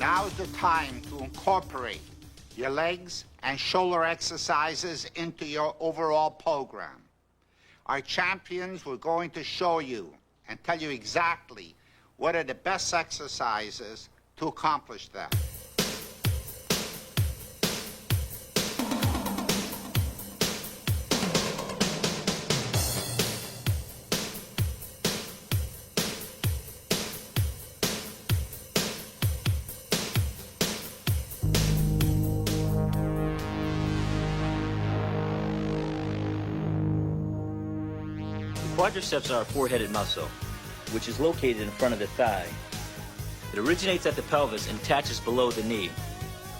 Now is the time to incorporate your legs and shoulder exercises into your overall program. Our champions were going to show you and tell you exactly what are the best exercises to accomplish that. Quadriceps are a four-headed muscle, which is located in front of the thigh. It originates at the pelvis and attaches below the knee.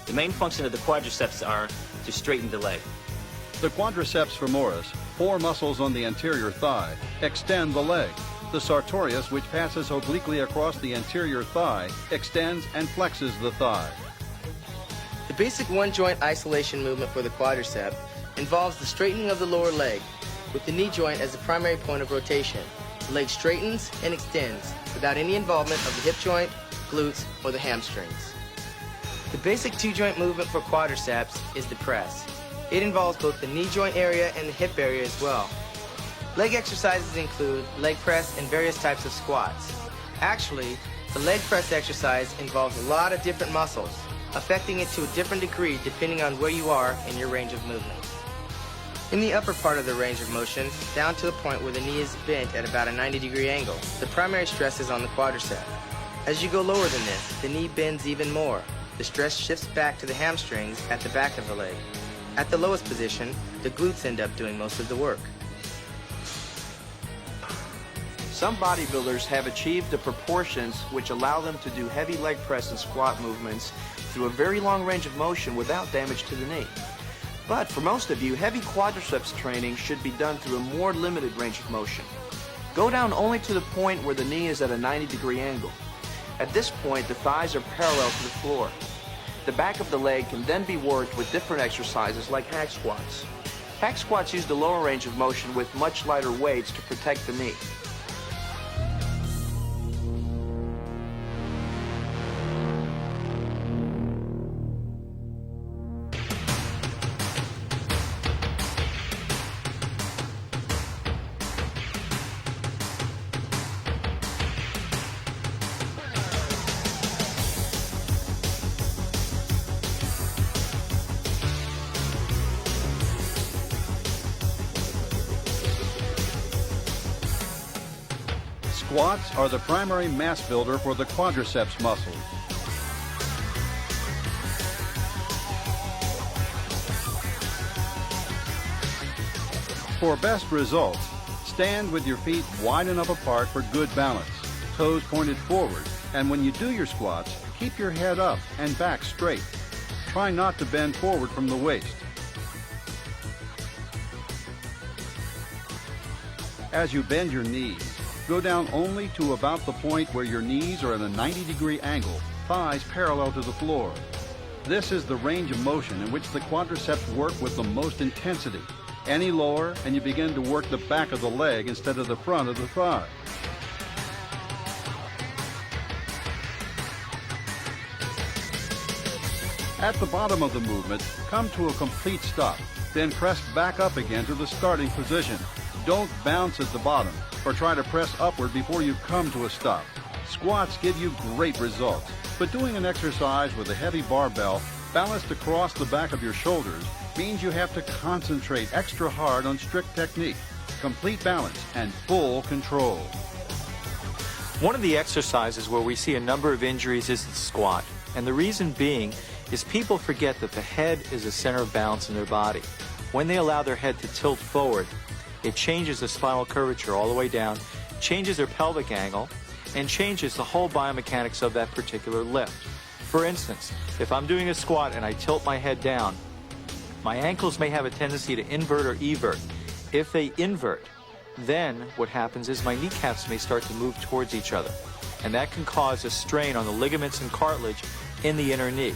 The main function of the quadriceps are to straighten the leg. The quadriceps femoris, four muscles on the anterior thigh, extend the leg. The sartorius, which passes obliquely across the anterior thigh, extends and flexes the thigh. The basic one-joint isolation movement for the quadricep involves the straightening of the lower leg, with the knee joint as the primary point of rotation. The leg straightens and extends without any involvement of the hip joint, glutes, or the hamstrings. The basic two-joint movement for quadriceps is the press. It involves both the knee joint area and the hip area as well. Leg exercises include leg press and various types of squats. Actually, the leg press exercise involves a lot of different muscles, affecting it to a different degree depending on where you are in your range of movement. In the upper part of the range of motion, down to the point where the knee is bent at about a 90-degree angle, the primary stress is on the quadricep. As you go lower than this, the knee bends even more. The stress shifts back to the hamstrings at the back of the leg. At the lowest position, the glutes end up doing most of the work. Some bodybuilders have achieved the proportions which allow them to do heavy leg press and squat movements through a very long range of motion without damage to the knee. But for most of you, heavy quadriceps training should be done through a more limited range of motion. Go down only to the point where the knee is at a 90-degree angle. At this point, the thighs are parallel to the floor. The back of the leg can then be worked with different exercises like hack squats. Hack squats use the lower range of motion with much lighter weights to protect the knee. Squats are the primary mass builder for the quadriceps muscles. For best results, stand with your feet wide enough apart for good balance, toes pointed forward, and when you do your squats, keep your head up and back straight. Try not to bend forward from the waist. As you bend your knees, go down only to about the point where your knees are at a 90-degree angle, thighs parallel to the floor. This is the range of motion in which the quadriceps work with the most intensity. Any lower, and you begin to work the back of the leg instead of the front of the thigh. At the bottom of the movement, come to a complete stop, then press back up again to the starting position. Don't bounce at the bottom or try to press upward before you come to a stop. Squats give you great results, but doing an exercise with a heavy barbell balanced across the back of your shoulders means you have to concentrate extra hard on strict technique, complete balance, and full control. One of the exercises where we see a number of injuries is the squat, and the reason being is people forget that the head is the center of balance in their body. When they allow their head to tilt forward, it changes the spinal curvature all the way down, changes their pelvic angle, and changes the whole biomechanics of that particular lift. For instance, if I'm doing a squat and I tilt my head down, my ankles may have a tendency to invert or evert. If they invert, then what happens is my kneecaps may start to move towards each other, and that can cause a strain on the ligaments and cartilage in the inner knee.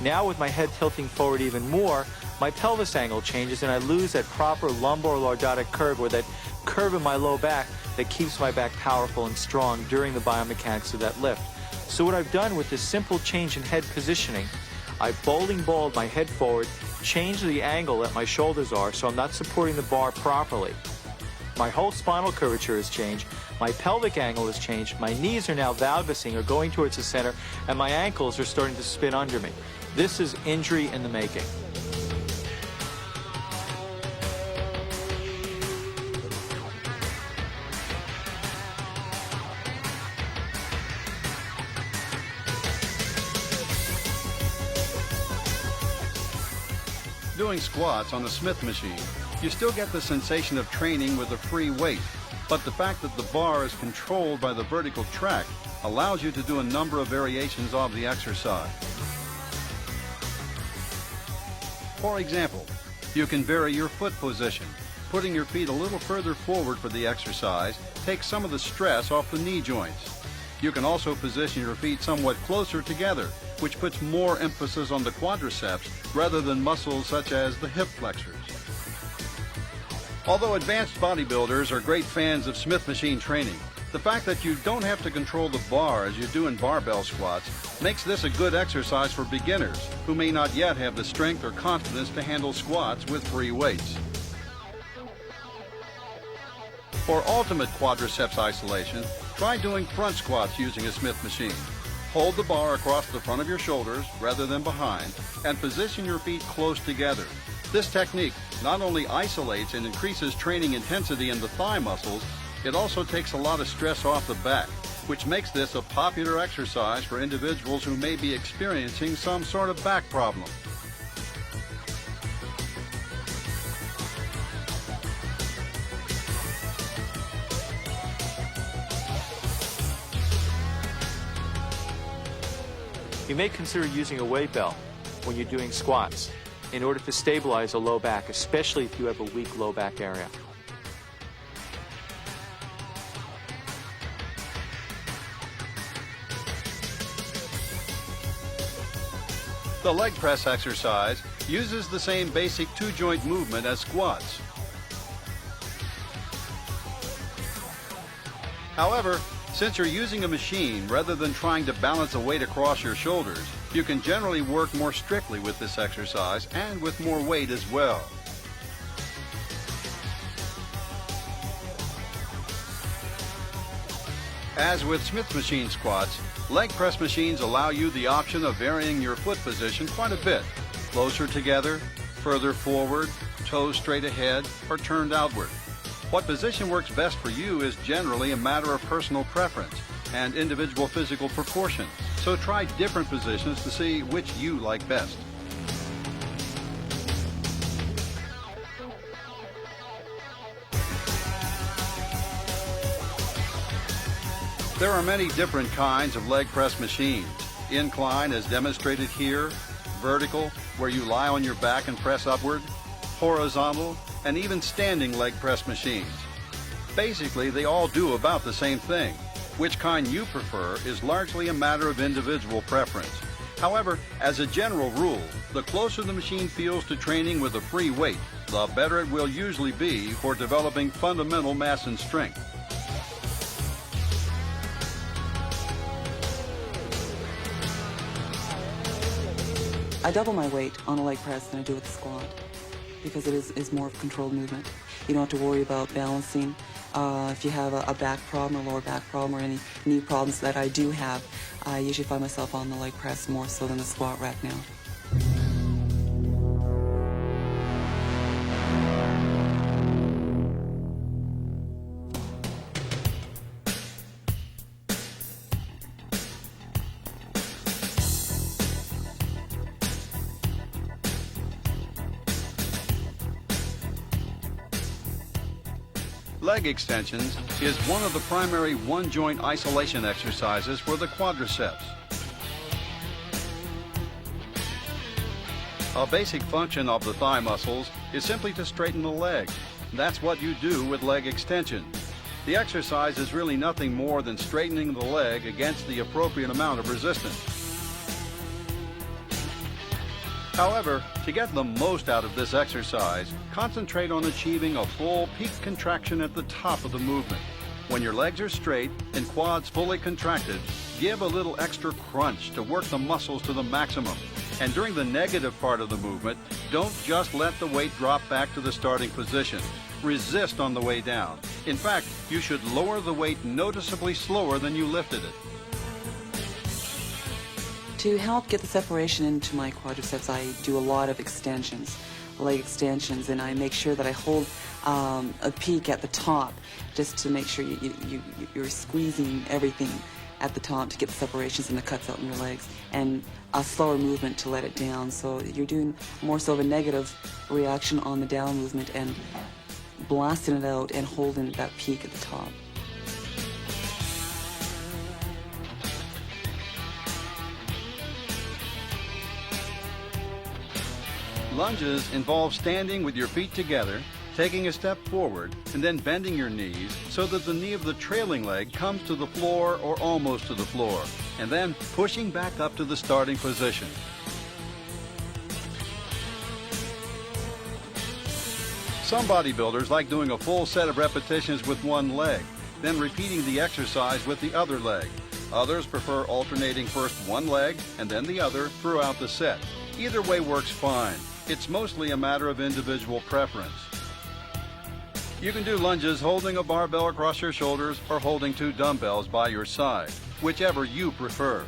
Now with my head tilting forward even more, my pelvis angle changes and I lose that proper lumbar lordotic curve, or that curve in my low back that keeps my back powerful and strong during the biomechanics of that lift. So what I've done with this simple change in head positioning, I bowling balled my head forward, changed the angle that my shoulders are so I'm not supporting the bar properly. My whole spinal curvature has changed, my pelvic angle has changed, my knees are now valgusing or going towards the center, and my ankles are starting to spin under me. This is injury in the making. Doing squats on the Smith machine, you still get the sensation of training with a free weight, but the fact that the bar is controlled by the vertical track allows you to do a number of variations of the exercise. For example, you can vary your foot position. Putting your feet a little further forward for the exercise takes some of the stress off the knee joints. You can also position your feet somewhat closer together, which puts more emphasis on the quadriceps rather than muscles such as the hip flexors. Although advanced bodybuilders are great fans of Smith machine training, the fact that you don't have to control the bar as you do in barbell squats makes this a good exercise for beginners who may not yet have the strength or confidence to handle squats with free weights. For ultimate quadriceps isolation, try doing front squats using a Smith machine. Hold the bar across the front of your shoulders rather than behind and position your feet close together. This technique not only isolates and increases training intensity in the thigh muscles, it also takes a lot of stress off the back, which makes this a popular exercise for individuals who may be experiencing some sort of back problem. You may consider using a weight belt when you're doing squats in order to stabilize a low back, especially if you have a weak low back area. The leg press exercise uses the same basic two-joint movement as squats. However, since you're using a machine rather than trying to balance a weight across your shoulders, you can generally work more strictly with this exercise and with more weight as well. As with Smith machine squats, leg press machines allow you the option of varying your foot position quite a bit. Closer together, further forward, toes straight ahead, or turned outward. What position works best for you is generally a matter of personal preference and individual physical proportion. So try different positions to see which you like best. There are many different kinds of leg press machines. Incline as demonstrated here, vertical where you lie on your back and press upward, horizontal, and even standing leg press machines. Basically, they all do about the same thing. Which kind you prefer is largely a matter of individual preference. However, as a general rule, the closer the machine feels to training with a free weight, the better it will usually be for developing fundamental mass and strength. I double my weight on a leg press than I do with a squat because it is more of a controlled movement. You don't have to worry about balancing. If you have a back problem or lower back problem or any knee problems that I do have, I usually find myself on the leg press more so than the squat rack now. Leg extensions is one of the primary one-joint isolation exercises for the quadriceps. A basic function of the thigh muscles is simply to straighten the leg. That's what you do with leg extension. The exercise is really nothing more than straightening the leg against the appropriate amount of resistance. However, to get the most out of this exercise, concentrate on achieving a full peak contraction at the top of the movement. When your legs are straight and quads fully contracted, give a little extra crunch to work the muscles to the maximum. And during the negative part of the movement, don't just let the weight drop back to the starting position. Resist on the way down. In fact, you should lower the weight noticeably slower than you lifted it. To help get the separation into my quadriceps, I do a lot of extensions, leg extensions, and I make sure that I hold a peak at the top just to make sure you're squeezing everything at the top to get the separations and the cuts out in your legs, and a slower movement to let it down. So you're doing more so of a negative reaction on the down movement and blasting it out and holding that peak at the top. Lunges involve standing with your feet together, taking a step forward, and then bending your knees so that the knee of the trailing leg comes to the floor or almost to the floor, and then pushing back up to the starting position. Some bodybuilders like doing a full set of repetitions with one leg, then repeating the exercise with the other leg. Others prefer alternating first one leg and then the other throughout the set. Either way works fine. It's mostly a matter of individual preference. You can do lunges holding a barbell across your shoulders or holding 2 dumbbells by your side, whichever you prefer.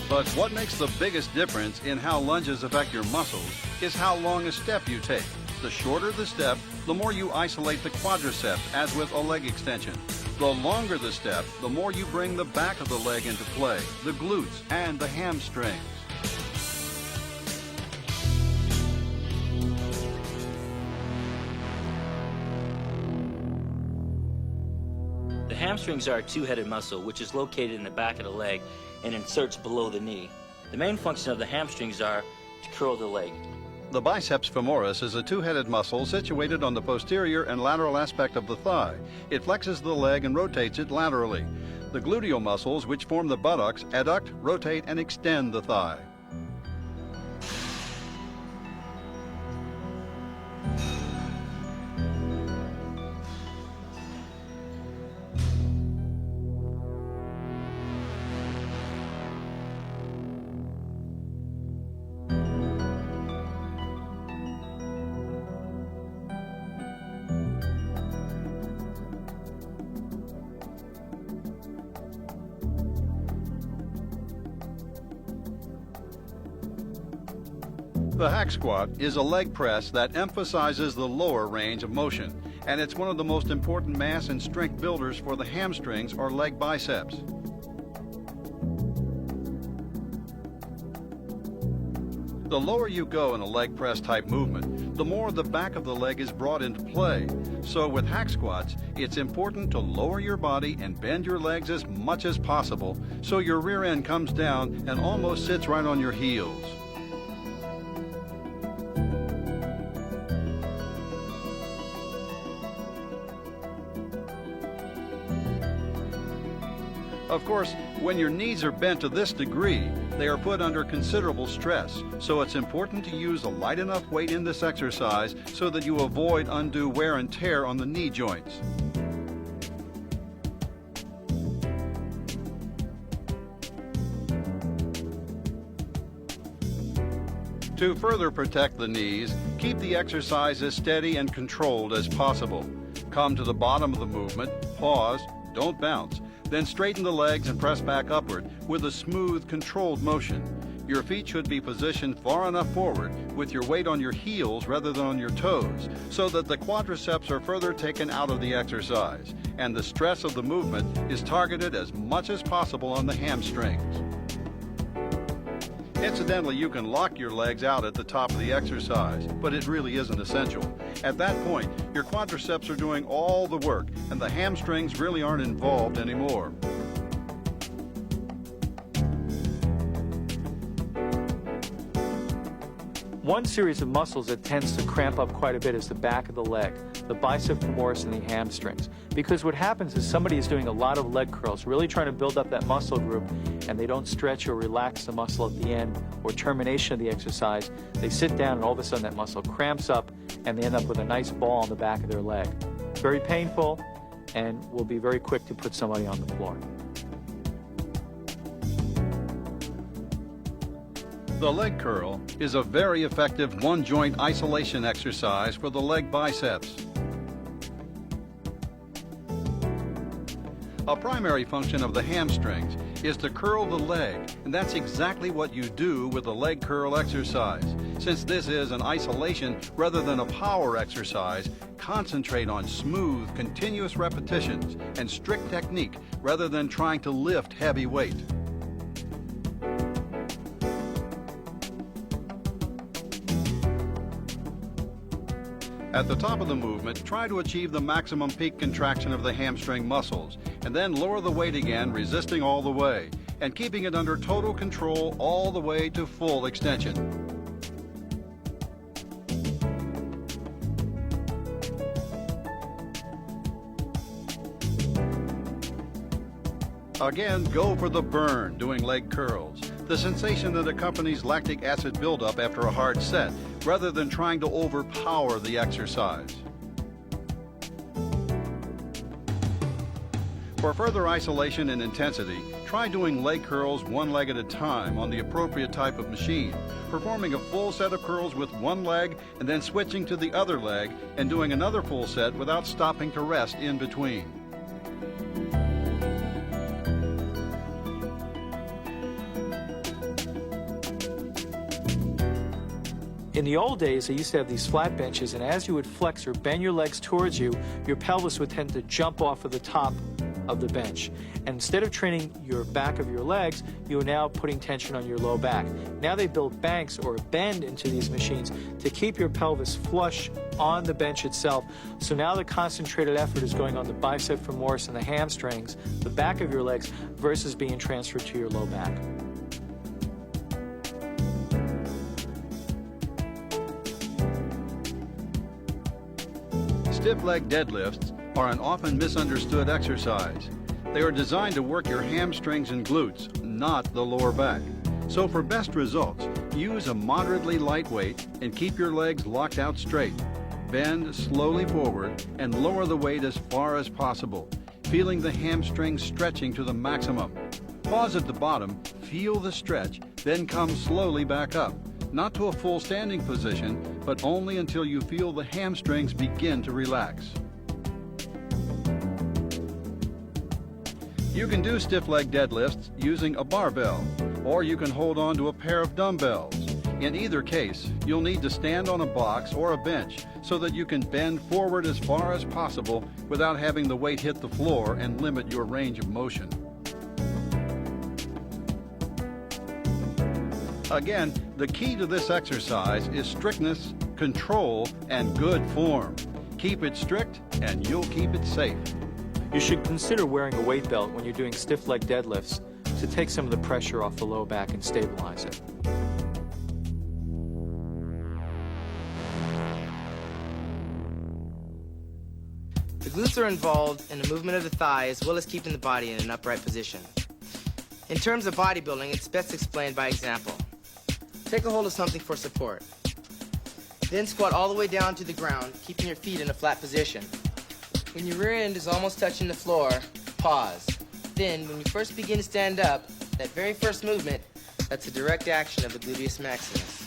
But what makes the biggest difference in how lunges affect your muscles is how long a step you take. The shorter the step, the more you isolate the quadriceps, as with a leg extension. The longer the step, the more you bring the back of the leg into play, the glutes and the hamstrings. The hamstrings are a two-headed muscle which is located in the back of the leg and inserts below the knee. The main function of the hamstrings are to curl the leg. The biceps femoris is a two-headed muscle situated on the posterior and lateral aspect of the thigh. It flexes the leg and rotates it laterally. The gluteal muscles, which form the buttocks, adduct, rotate, and extend the thigh. The hack squat is a leg press that emphasizes the lower range of motion, and it's one of the most important mass and strength builders for the hamstrings or leg biceps. The lower you go in a leg press type movement, the more the back of the leg is brought into play. So with hack squats, it's important to lower your body and bend your legs as much as possible so your rear end comes down and almost sits right on your heels. Of course, when your knees are bent to this degree, they are put under considerable stress, so it's important to use a light enough weight in this exercise so that you avoid undue wear and tear on the knee joints. To further protect the knees, keep the exercise as steady and controlled as possible. Come to the bottom of the movement, pause, don't bounce. Then straighten the legs and press back upward with a smooth, controlled motion. Your feet should be positioned far enough forward with your weight on your heels rather than on your toes, so that the quadriceps are further taken out of the exercise, and the stress of the movement is targeted as much as possible on the hamstrings. Incidentally, you can lock your legs out at the top of the exercise, but it really isn't essential. At that point, your quadriceps are doing all the work, and the hamstrings really aren't involved anymore. One series of muscles that tends to cramp up quite a bit is the back of the leg, the bicep femoris and the hamstrings. Because what happens is somebody is doing a lot of leg curls, really trying to build up that muscle group, and they don't stretch or relax the muscle at the end or termination of the exercise. They sit down and all of a sudden that muscle cramps up and they end up with a nice ball on the back of their leg. Very painful, and will be very quick to put somebody on the floor. The leg curl is a very effective one-joint isolation exercise for the leg biceps. A primary function of the hamstrings is to curl the leg, and that's exactly what you do with the leg curl exercise. Since this is an isolation rather than a power exercise, concentrate on smooth, continuous repetitions and strict technique rather than trying to lift heavy weight. At the top of the movement, try to achieve the maximum peak contraction of the hamstring muscles, and then lower the weight again, resisting all the way, and keeping it under total control all the way to full extension. Again, go for the burn doing leg curls, the sensation that accompanies lactic acid buildup after a hard set, rather than trying to overpower the exercise. For further isolation and intensity, try doing leg curls one leg at a time on the appropriate type of machine, performing a full set of curls with one leg and then switching to the other leg and doing another full set without stopping to rest in between. In the old days, they used to have these flat benches, and as you would flex or bend your legs towards you, your pelvis would tend to jump off of the top of the bench. And instead of training your back of your legs, you are now putting tension on your low back. Now they build banks or a bend into these machines to keep your pelvis flush on the bench itself. So now the concentrated effort is going on the bicep femoris and the hamstrings, the back of your legs, versus being transferred to your low back. Stiff leg deadlifts are an often misunderstood exercise. They are designed to work your hamstrings and glutes, not the lower back. So for best results, use a moderately light weight and keep your legs locked out straight. Bend slowly forward and lower the weight as far as possible, feeling the hamstrings stretching to the maximum. Pause at the bottom, feel the stretch, then come slowly back up. Not to a full standing position, but only until you feel the hamstrings begin to relax. You can do stiff leg deadlifts using a barbell, or you can hold on to a pair of dumbbells. In either case, you'll need to stand on a box or a bench so that you can bend forward as far as possible without having the weight hit the floor and limit your range of motion. Again, the key to this exercise is strictness, control, and good form. Keep it strict and you'll keep it safe. You should consider wearing a weight belt when you're doing stiff leg deadlifts to take some of the pressure off the low back and stabilize it. The glutes are involved in the movement of the thigh as well as keeping the body in an upright position. In terms of bodybuilding, it's best explained by example. Take a hold of something for support. Then squat all the way down to the ground, keeping your feet in a flat position. When your rear end is almost touching the floor, pause. Then, when you first begin to stand up, that very first movement, that's a direct action of the gluteus maximus.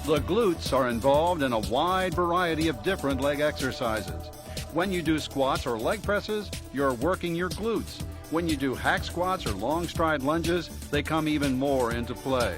The glutes are involved in a wide variety of different leg exercises. When you do squats or leg presses, you're working your glutes. When you do hack squats or long stride lunges, they come even more into play.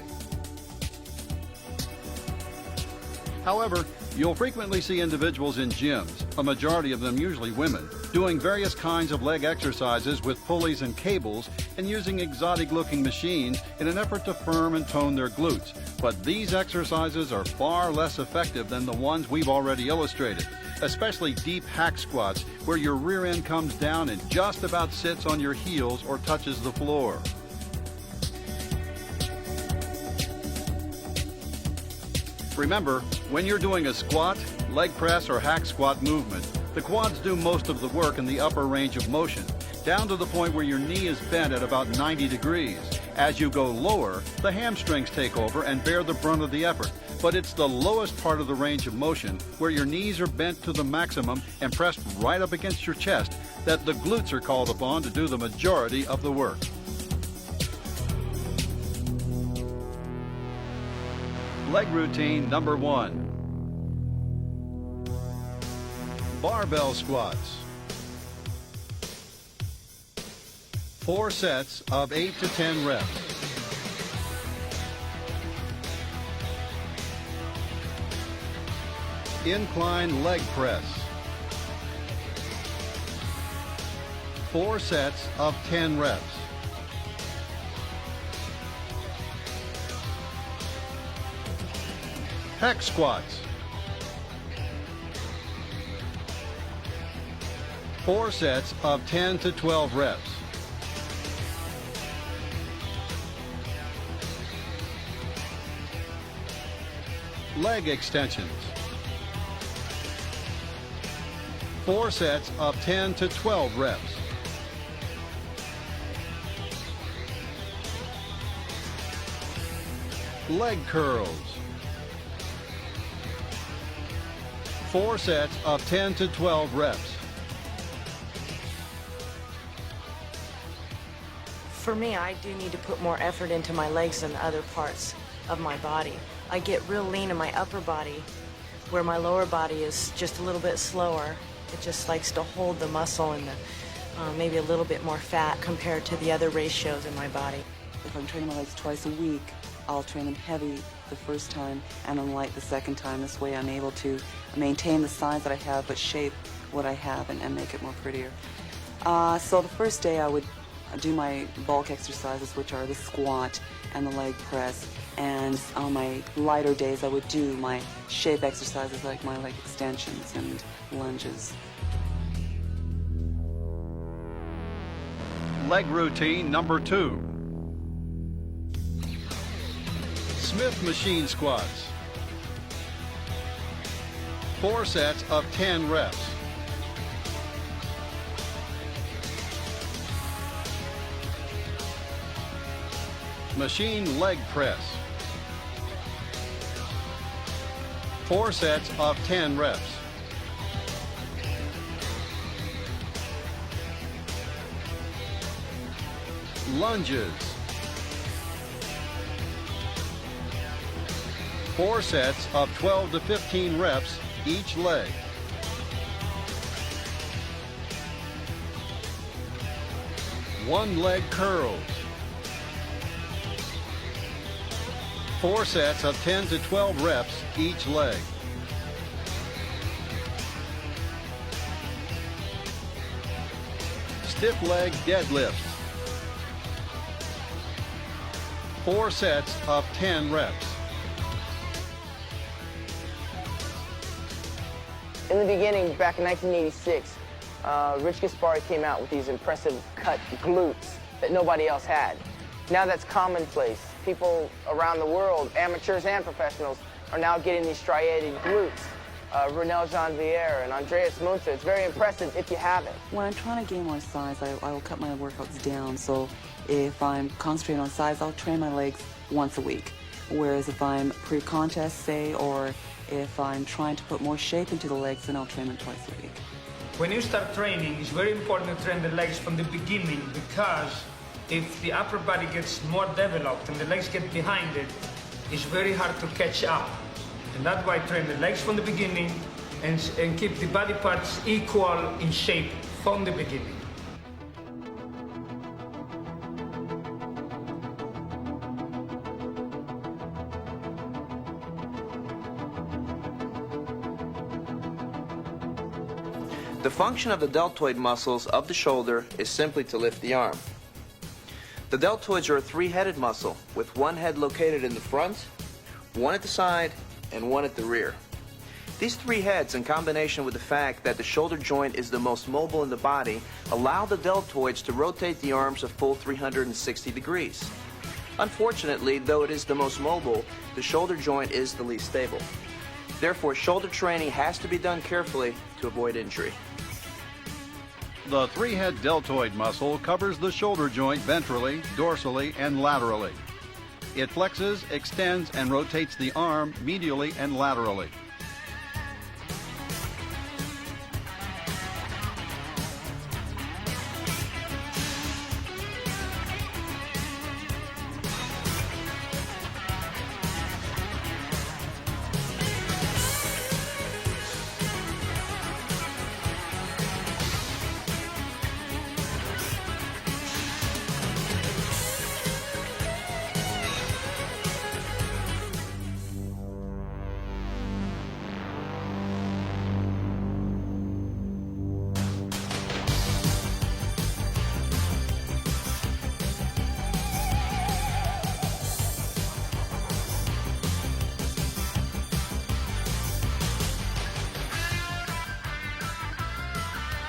However, you'll frequently see individuals in gyms, a majority of them usually women, doing various kinds of leg exercises with pulleys and cables and using exotic-looking machines in an effort to firm and tone their glutes. But these exercises are far less effective than the ones we've already illustrated. especially deep hack squats where your rear end comes down and just about sits on your heels or touches the floor. Remember, when you're doing a squat, leg press, or hack squat movement, the quads do most of the work in the upper range of motion, down to the point where your knee is bent at about 90 degrees. As you go lower, the hamstrings take over and bear the brunt of the effort. But it's the lowest part of the range of motion, where your knees are bent to the maximum and pressed right up against your chest, that the glutes are called upon to do the majority of the work. Leg routine number 1. Barbell squats. 4 sets of 8 to 10 reps. Incline leg press. 4 sets of 10 reps. Hack squats. 4 sets of 10 to 12 reps. Leg extensions. 4 sets of 10 to 12 reps. Leg curls. 4 sets of 10 to 12 reps. For me, I do need to put more effort into my legs than other parts of my body. I get real lean in my upper body, where my lower body is just a little bit slower. It just likes to hold the muscle and maybe a little bit more fat compared to the other ratios in my body. If I'm training my legs twice a week, I'll train them heavy the first time and then light the second time. This way I'm able to maintain the size that I have but shape what I have and make it more prettier. So the first day I would do my bulk exercises, which are the squat and the leg press. And on my lighter days I would do my shape exercises like my leg extensions and lunges. Leg routine number 2. Smith machine squats. 4 sets of 10 reps. Machine leg press. 4 sets of 10 reps. Lunges. 4 sets of 12 to 15 reps each leg. One leg curls. 4 sets of 10 to 12 reps each leg. Stiff leg deadlifts. 4 sets of 10 reps. In the beginning, back in 1986, Rich Gaspari came out with these impressive cut glutes that nobody else had. Now that's commonplace. People around the world, amateurs and professionals, are now getting these striated glutes. Ronaldo Janvier and Andreas Munzer, it's very impressive if you have it. When I'm trying to gain more size, I will cut my workouts down. So if I'm concentrating on size, I'll train my legs once a week. Whereas if I'm pre-contest, say, or if I'm trying to put more shape into the legs, then I'll train them twice a week. When you start training, it's very important to train the legs from the beginning, because if the upper body gets more developed and the legs get behind it, it's very hard to catch up. And that's why I train the legs from the beginning and keep the body parts equal in shape from the beginning. The function of the deltoid muscles of the shoulder is simply to lift the arm. The deltoids are a 3-headed muscle with 1 head located in the front, 1 at the side, and 1 at the rear. These three heads, in combination with the fact that the shoulder joint is the most mobile in the body, allow the deltoids to rotate the arms a full 360 degrees. Unfortunately, though it is the most mobile, the shoulder joint is the least stable. Therefore, shoulder training has to be done carefully to avoid injury. The three-head deltoid muscle covers the shoulder joint ventrally, dorsally, and laterally. It flexes, extends, and rotates the arm medially and laterally.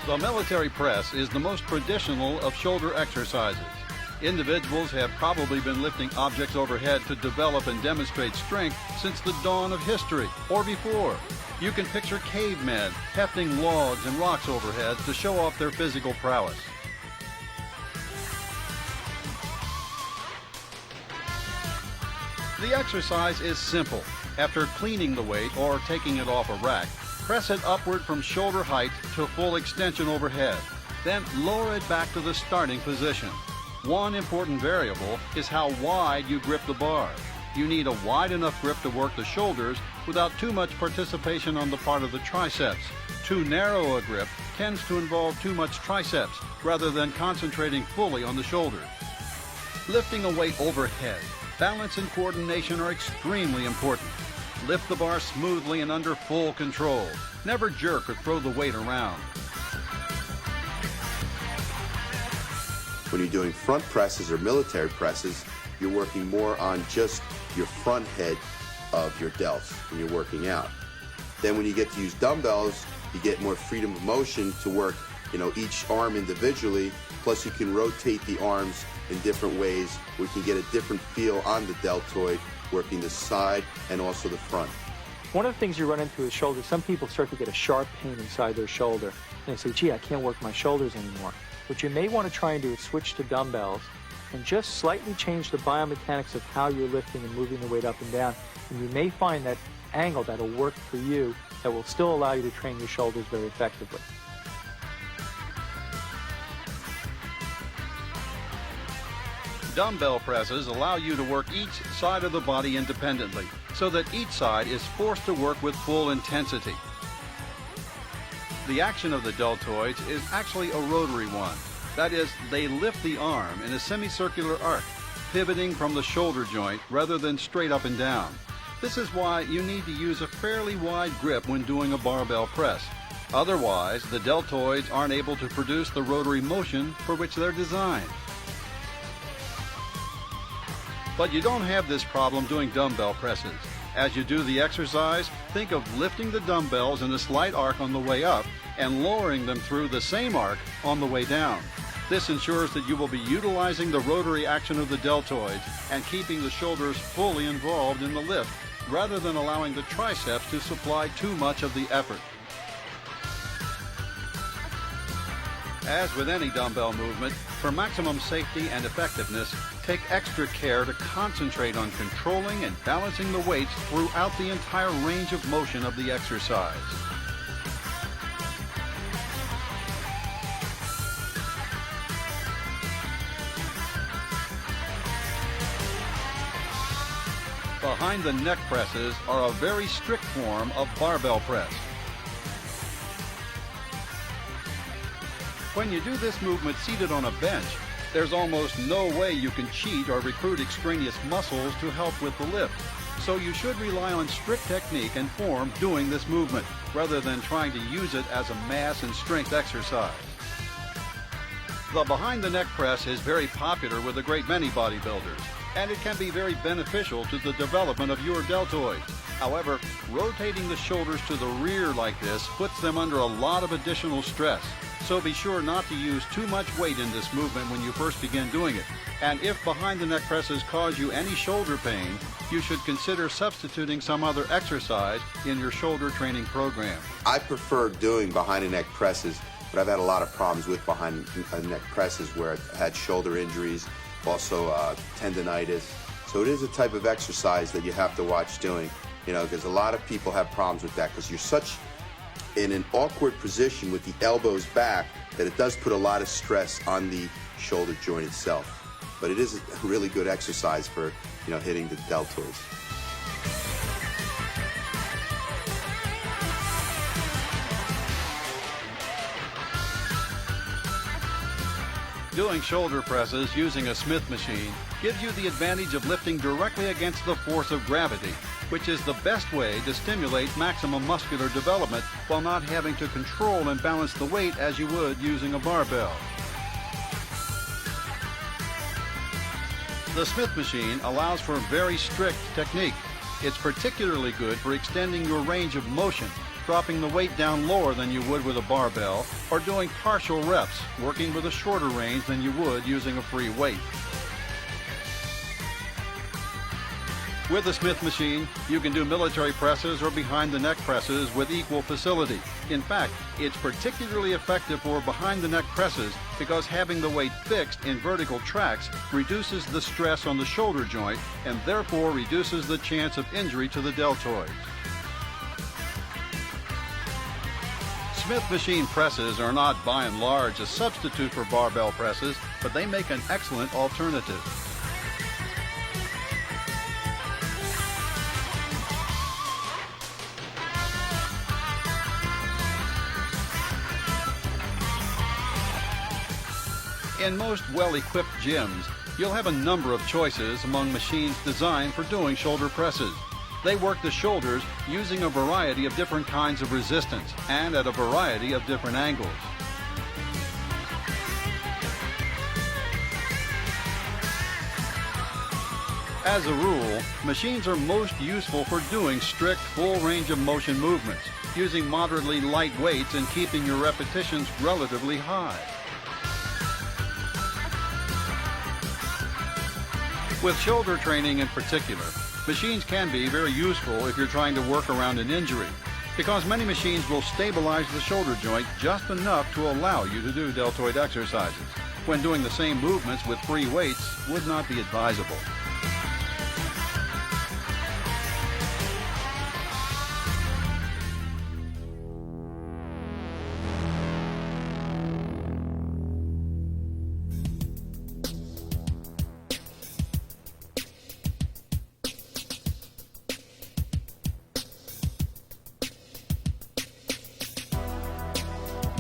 The military press is the most traditional of shoulder exercises. Individuals have probably been lifting objects overhead to develop and demonstrate strength since the dawn of history or before. You can picture cavemen hefting logs and rocks overhead to show off their physical prowess. The exercise is simple. After cleaning the weight or taking it off a rack, press it upward from shoulder height to full extension overhead. Then lower it back to the starting position. One important variable is how wide you grip the bar. You need a wide enough grip to work the shoulders without too much participation on the part of the triceps. Too narrow a grip tends to involve too much triceps rather than concentrating fully on the shoulders. Lifting a weight overhead, balance and coordination are extremely important. Lift the bar smoothly and under full control. Never jerk or throw the weight around. When you're doing front presses or military presses, you're working more on just your front head of your delts when you're working out. Then when you get to use dumbbells, you get more freedom of motion to work, each arm individually, plus you can rotate the arms in different ways. We can get a different feel on the deltoid, working the side and also the front. One of the things you run into is shoulders. Some people start to get a sharp pain inside their shoulder. And they say, gee, I can't work my shoulders anymore. What you may want to try and do is switch to dumbbells and just slightly change the biomechanics of how you're lifting and moving the weight up and down. And you may find that angle that'll work for you that will still allow you to train your shoulders very effectively. Dumbbell presses allow you to work each side of the body independently, so that each side is forced to work with full intensity. The action of the deltoids is actually a rotary one. That is, they lift the arm in a semicircular arc, pivoting from the shoulder joint rather than straight up and down. This is why you need to use a fairly wide grip when doing a barbell press. Otherwise, the deltoids aren't able to produce the rotary motion for which they're designed. But you don't have this problem doing dumbbell presses. As you do the exercise, think of lifting the dumbbells in a slight arc on the way up and lowering them through the same arc on the way down. This ensures that you will be utilizing the rotary action of the deltoids and keeping the shoulders fully involved in the lift, rather than allowing the triceps to supply too much of the effort. As with any dumbbell movement, for maximum safety and effectiveness, take extra care to concentrate on controlling and balancing the weights throughout the entire range of motion of the exercise. Behind the neck presses are a very strict form of barbell press. When you do this movement seated on a bench, there's almost no way you can cheat or recruit extraneous muscles to help with the lift. So you should rely on strict technique and form doing this movement, rather than trying to use it as a mass and strength exercise. The behind the neck press is very popular with a great many bodybuilders, and it can be very beneficial to the development of your deltoids. However, rotating the shoulders to the rear like this puts them under a lot of additional stress. So be sure not to use too much weight in this movement when you first begin doing it. And if behind the neck presses cause you any shoulder pain, you should consider substituting some other exercise in your shoulder training program. I prefer doing behind the neck presses, but I've had a lot of problems with behind the neck presses where I've had shoulder injuries, also tendonitis. So it is a type of exercise that you have to watch doing, you know, because a lot of people have problems with that because you're such in an awkward position with the elbows back that it does put a lot of stress on the shoulder joint itself. But it is a really good exercise for, you know, hitting the deltoids. Doing shoulder presses using a Smith machine gives you the advantage of lifting directly against the force of gravity, which is the best way to stimulate maximum muscular development while not having to control and balance the weight as you would using a barbell. The Smith machine allows for very strict technique. It's particularly good for extending your range of motion, dropping the weight down lower than you would with a barbell, or doing partial reps, working with a shorter range than you would using a free weight. With the Smith machine, you can do military presses or behind the neck presses with equal facility. In fact, it's particularly effective for behind the neck presses because having the weight fixed in vertical tracks reduces the stress on the shoulder joint and therefore reduces the chance of injury to the deltoids. Smith machine presses are not by and large a substitute for barbell presses, but they make an excellent alternative. In most well-equipped gyms, you'll have a number of choices among machines designed for doing shoulder presses. They work the shoulders using a variety of different kinds of resistance and at a variety of different angles. As a rule, machines are most useful for doing strict full range of motion movements, using moderately light weights and keeping your repetitions relatively high. With shoulder training in particular, machines can be very useful if you're trying to work around an injury, because many machines will stabilize the shoulder joint just enough to allow you to do deltoid exercises, when doing the same movements with free weights would not be advisable.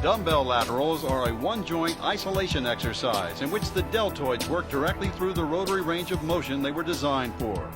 Dumbbell laterals are a one-joint isolation exercise in which the deltoids work directly through the rotary range of motion they were designed for.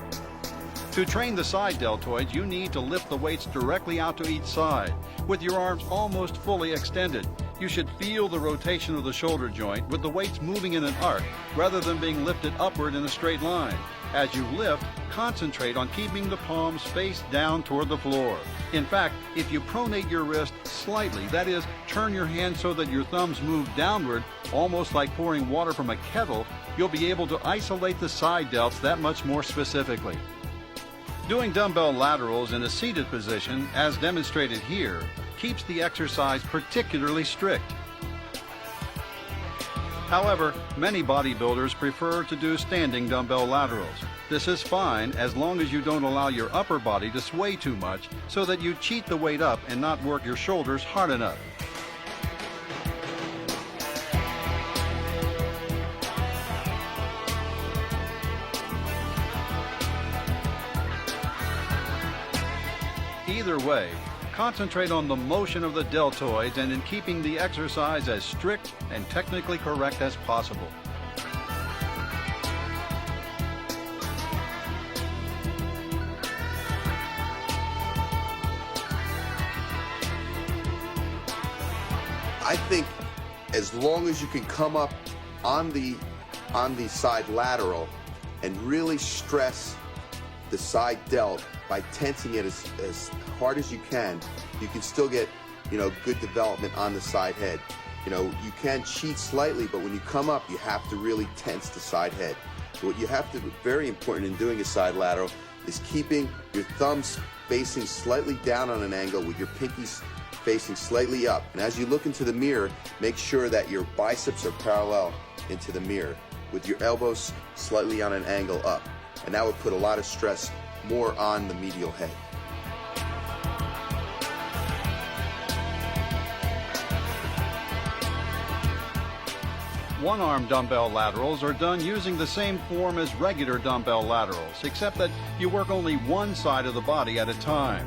To train the side deltoids, you need to lift the weights directly out to each side, with your arms almost fully extended. You should feel the rotation of the shoulder joint with the weights moving in an arc rather than being lifted upward in a straight line. As you lift, concentrate on keeping the palms face down toward the floor. In fact, if you pronate your wrist slightly, that is, turn your hand so that your thumbs move downward, almost like pouring water from a kettle, you'll be able to isolate the side delts that much more specifically. Doing dumbbell laterals in a seated position, as demonstrated here, keeps the exercise particularly strict. However, many bodybuilders prefer to do standing dumbbell laterals. This is fine as long as you don't allow your upper body to sway too much so that you cheat the weight up and not work your shoulders hard enough. Either way, concentrate on the motion of the deltoids and in keeping the exercise as strict and technically correct as possible. I think as long as you can come up on the side lateral and really stress the side delt by tensing it as hard as you can still get, good development on the side head. You can cheat slightly, but when you come up, you have to really tense the side head. So what you have to, very important in doing a side lateral, is keeping your thumbs facing slightly down on an angle with your pinkies facing slightly up. And as you look into the mirror, make sure that your biceps are parallel into the mirror with your elbows slightly on an angle up. And that would put a lot of stress more on the medial head. One-arm dumbbell laterals are done using the same form as regular dumbbell laterals, except that you work only one side of the body at a time.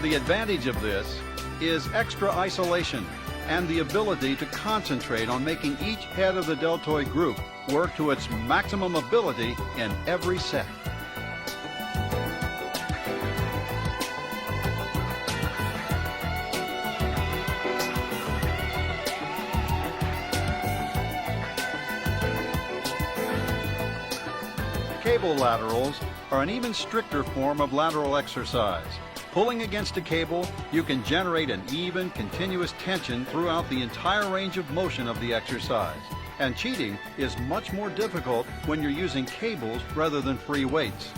The advantage of this is extra isolation and the ability to concentrate on making each head of the deltoid group work to its maximum ability in every set. Cable laterals are an even stricter form of lateral exercise. Pulling against a cable, you can generate an even, continuous tension throughout the entire range of motion of the exercise. And cheating is much more difficult when you're using cables rather than free weights.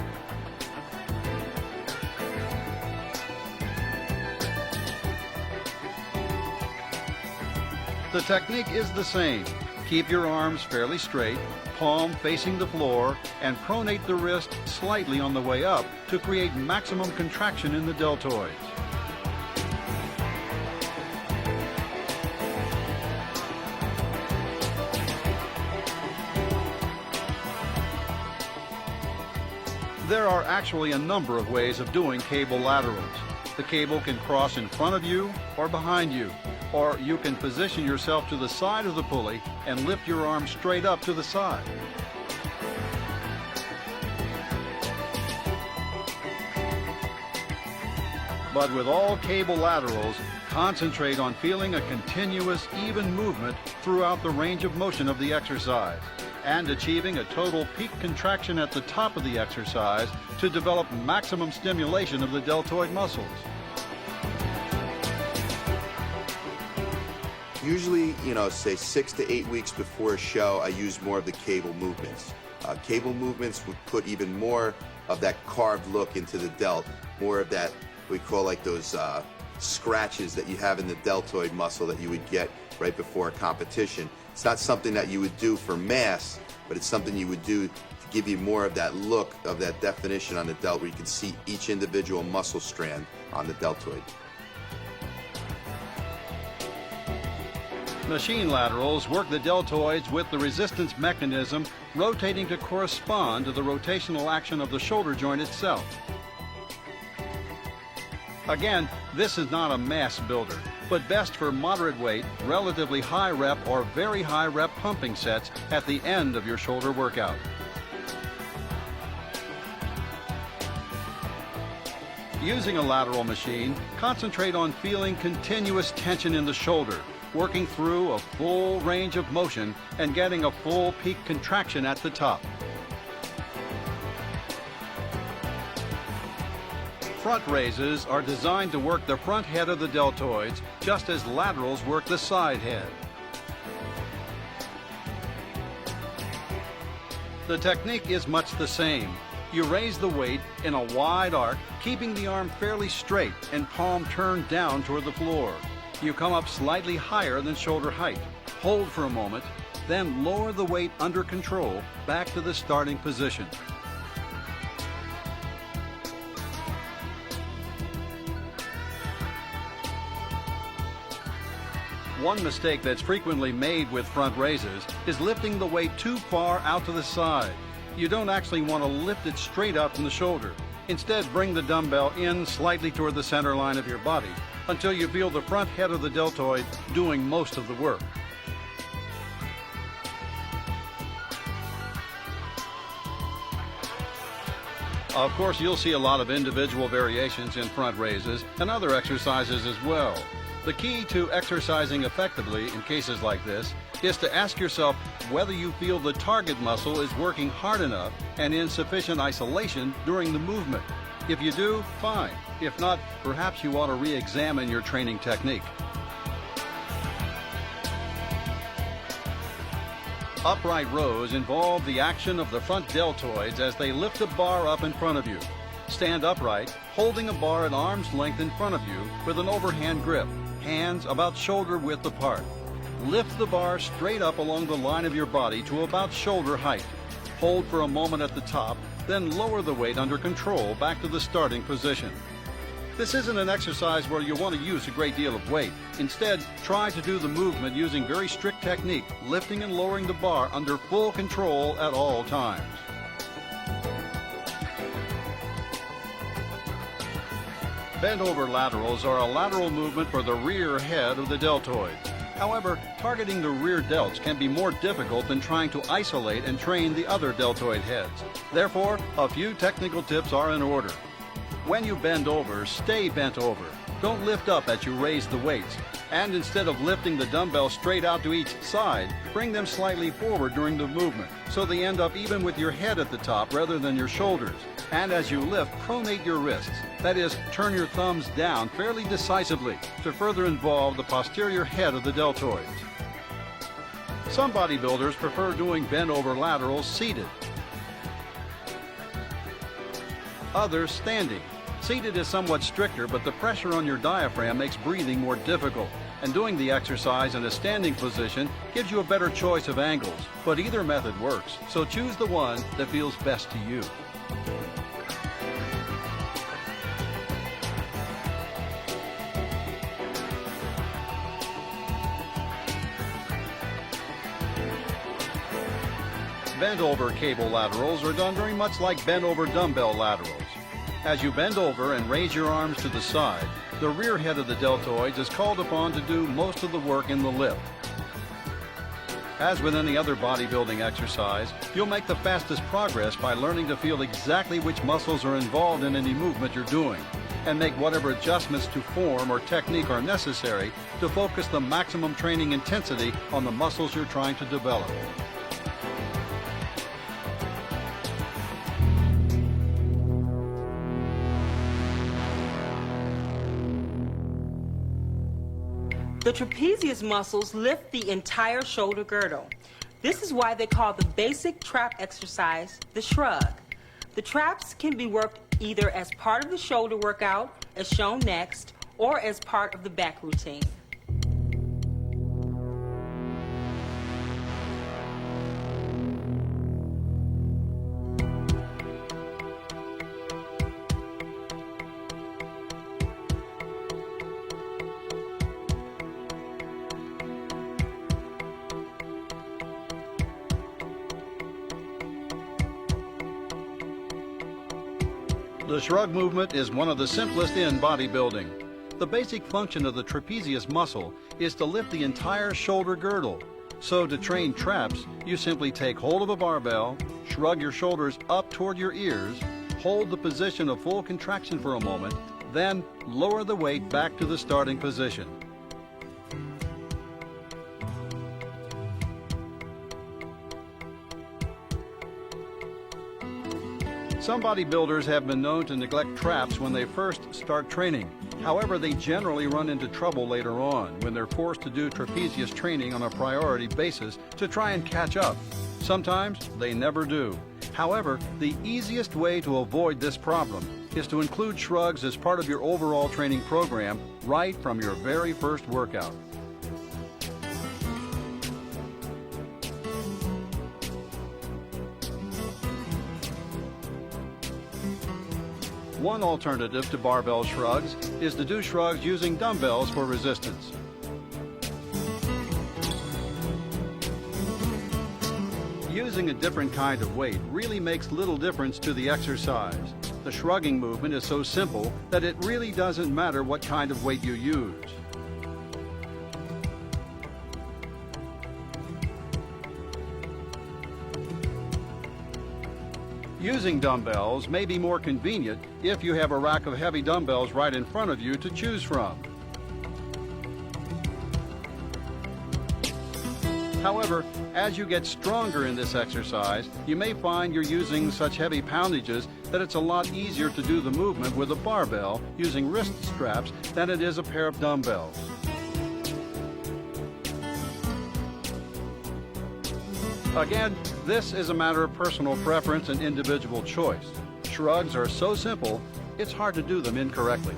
The technique is the same. Keep your arms fairly straight, palm facing the floor, and pronate the wrist slightly on the way up to create maximum contraction in the deltoids. There are actually a number of ways of doing cable laterals. The cable can cross in front of you or behind you, or you can position yourself to the side of the pulley and lift your arm straight up to the side. But with all cable laterals, concentrate on feeling a continuous, even movement throughout the range of motion of the exercise and achieving a total peak contraction at the top of the exercise to develop maximum stimulation of the deltoid muscles. Usually, say 6 to 8 weeks before a show, I use more of the cable movements. Cable movements would put even more of that carved look into the delt, more of that, we call like those scratches that you have in the deltoid muscle that you would get right before a competition. It's not something that you would do for mass, but it's something you would do to give you more of that look, of that definition on the delt, where you can see each individual muscle strand on the deltoid. Machine laterals work the deltoids with the resistance mechanism rotating to correspond to the rotational action of the shoulder joint itself. Again, this is not a mass builder, but best for moderate weight, relatively high rep or very high rep pumping sets at the end of your shoulder workout. Using a lateral machine, concentrate on feeling continuous tension in the shoulder, working through a full range of motion and getting a full peak contraction at the top. Front raises are designed to work the front head of the deltoids just as laterals work the side head. The technique is much the same. You raise the weight in a wide arc, keeping the arm fairly straight and palm turned down toward the floor. You come up slightly higher than shoulder height. Hold for a moment, then lower the weight under control back to the starting position. One mistake that's frequently made with front raises is lifting the weight too far out to the side. You don't actually want to lift it straight up from the shoulder. Instead, bring the dumbbell in slightly toward the center line of your body until you feel the front head of the deltoid doing most of the work. Of course, you'll see a lot of individual variations in front raises and other exercises as well. The key to exercising effectively in cases like this is to ask yourself whether you feel the target muscle is working hard enough and in sufficient isolation during the movement. If you do, fine. If not, perhaps you ought to re-examine your training technique. Upright rows involve the action of the front deltoids as they lift a bar up in front of you. Stand upright, holding a bar at arm's length in front of you with an overhand grip, hands about shoulder width apart. Lift the bar straight up along the line of your body to about shoulder height. Hold for a moment at the top, then lower the weight under control back to the starting position. This isn't an exercise where you want to use a great deal of weight. Instead, try to do the movement using very strict technique, lifting and lowering the bar under full control at all times. Bent over laterals are a lateral movement for the rear head of the deltoid. However, targeting the rear delts can be more difficult than trying to isolate and train the other deltoid heads. Therefore, a few technical tips are in order. When you bend over, stay bent over. Don't lift up as you raise the weights. And instead of lifting the dumbbells straight out to each side, bring them slightly forward during the movement, so they end up even with your head at the top rather than your shoulders. And as you lift, pronate your wrists. That is, turn your thumbs down fairly decisively to further involve the posterior head of the deltoids. Some bodybuilders prefer doing bent over laterals seated. Others standing. Seated is somewhat stricter, but the pressure on your diaphragm makes breathing more difficult. And doing the exercise in a standing position gives you a better choice of angles. But either method works, so choose the one that feels best to you. Bent over cable laterals are done very much like bent over dumbbell laterals. As you bend over and raise your arms to the side, the rear head of the deltoids is called upon to do most of the work in the lift. As with any other bodybuilding exercise, you'll make the fastest progress by learning to feel exactly which muscles are involved in any movement you're doing, and make whatever adjustments to form or technique are necessary to focus the maximum training intensity on the muscles you're trying to develop. The trapezius muscles lift the entire shoulder girdle. This is why they call the basic trap exercise the shrug. The traps can be worked either as part of the shoulder workout, as shown next, or as part of the back routine. The shrug movement is one of the simplest in bodybuilding. The basic function of the trapezius muscle is to lift the entire shoulder girdle. So to train traps, you simply take hold of a barbell, shrug your shoulders up toward your ears, hold the position of full contraction for a moment, then lower the weight back to the starting position. Some bodybuilders have been known to neglect traps when they first start training. However, they generally run into trouble later on when they're forced to do trapezius training on a priority basis to try and catch up. Sometimes they never do. However, the easiest way to avoid this problem is to include shrugs as part of your overall training program right from your very first workout. One alternative to barbell shrugs is to do shrugs using dumbbells for resistance. Using a different kind of weight really makes little difference to the exercise. The shrugging movement is so simple that it really doesn't matter what kind of weight you use. Using dumbbells may be more convenient if you have a rack of heavy dumbbells right in front of you to choose from. However, as you get stronger in this exercise, you may find you're using such heavy poundages that it's a lot easier to do the movement with a barbell using wrist straps than it is a pair of dumbbells. Again, this is a matter of personal preference and individual choice. Shrugs are so simple, it's hard to do them incorrectly.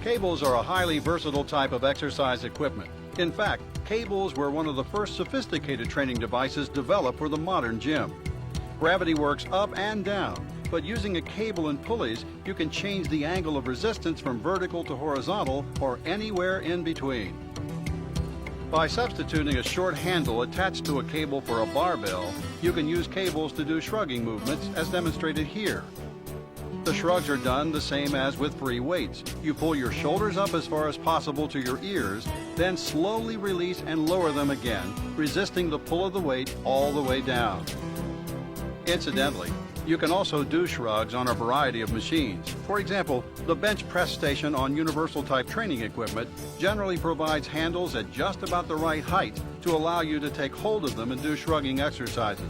Cables are a highly versatile type of exercise equipment. In fact, cables were one of the first sophisticated training devices developed for the modern gym. Gravity works up and down, but using a cable and pulleys, you can change the angle of resistance from vertical to horizontal or anywhere in between. By substituting a short handle attached to a cable for a barbell, you can use cables to do shrugging movements as demonstrated here. The shrugs are done the same as with free weights. You pull your shoulders up as far as possible to your ears, then slowly release and lower them again, resisting the pull of the weight all the way down. Incidentally, you can also do shrugs on a variety of machines. For example, the bench press station on universal type training equipment generally provides handles at just about the right height to allow you to take hold of them and do shrugging exercises.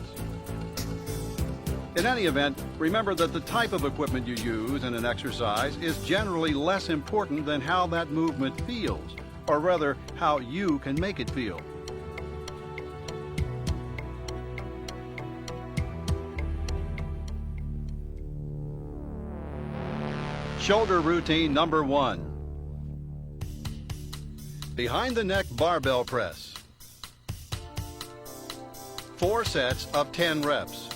In any event, remember that the type of equipment you use in an exercise is generally less important than how that movement feels, or rather, how you can make it feel. Shoulder routine number 1. Behind the neck barbell press. 4 sets of 10 reps.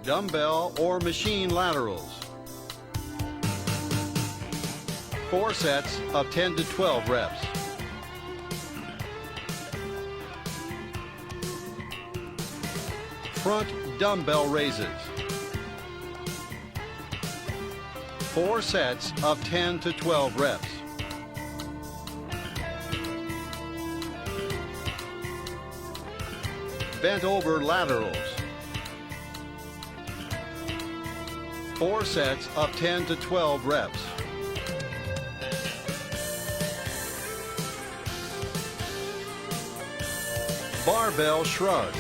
Dumbbell or machine laterals. 4 sets of 10 to 12 reps. Front dumbbell raises. 4 sets of 10 to 12 reps. Bent over laterals. 4 sets of 10 to 12 reps. Barbell shrugs.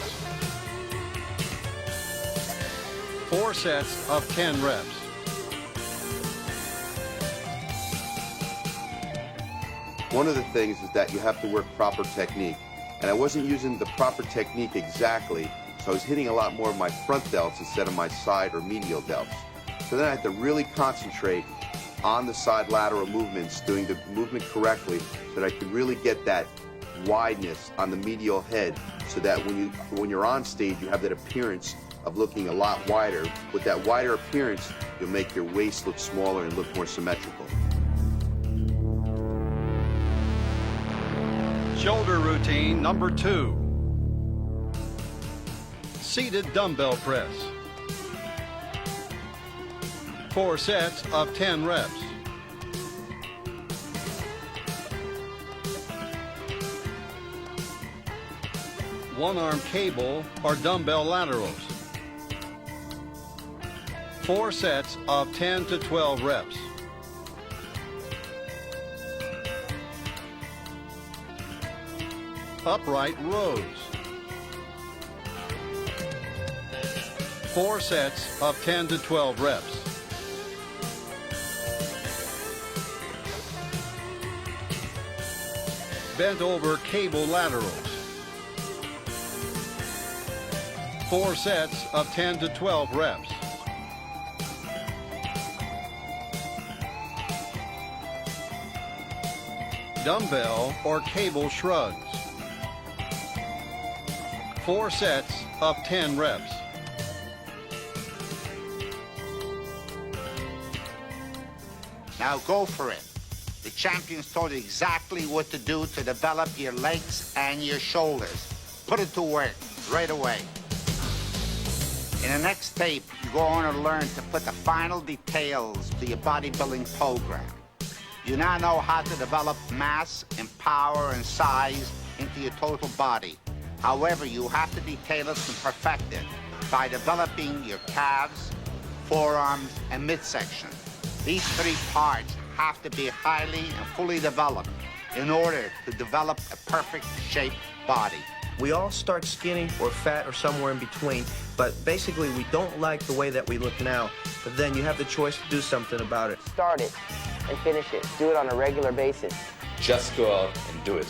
4 sets of 10 reps. One of the things is that you have to work proper technique. And I wasn't using the proper technique exactly, so I was hitting a lot more of my front delts instead of my side or medial delts. So then I had to really concentrate on the side lateral movements, doing the movement correctly, so that I could really get that wideness on the medial head, so that when you're on stage, you have that appearance of looking a lot wider. With that wider appearance, you'll make your waist look smaller and look more symmetrical. Shoulder routine number 2. Seated dumbbell press. 4 sets of 10 reps. One-arm cable or dumbbell laterals. 4 sets of 10 to 12 reps. Upright rows. 4 sets of 10 to 12 reps. Bent over cable laterals. 4 sets of 10 to 12 reps. Dumbbell or cable shrugs. 4 sets of 10 reps. Now go for it. The champions told you exactly what to do to develop your legs and your shoulders. Put it to work. right away. In the next tape, you're going to learn to put the final details to your bodybuilding program. You now know how to develop mass and power and size into your total body. However, you have to detail it and perfect it by developing your calves, forearms, and midsection. These three parts have to be highly and fully developed in order to develop a perfect shaped body. We all start skinny or fat or somewhere in between, but basically we don't like the way that we look now, but then you have the choice to do something about it. Start it and finish it. Do it on a regular basis. Just go out and do it.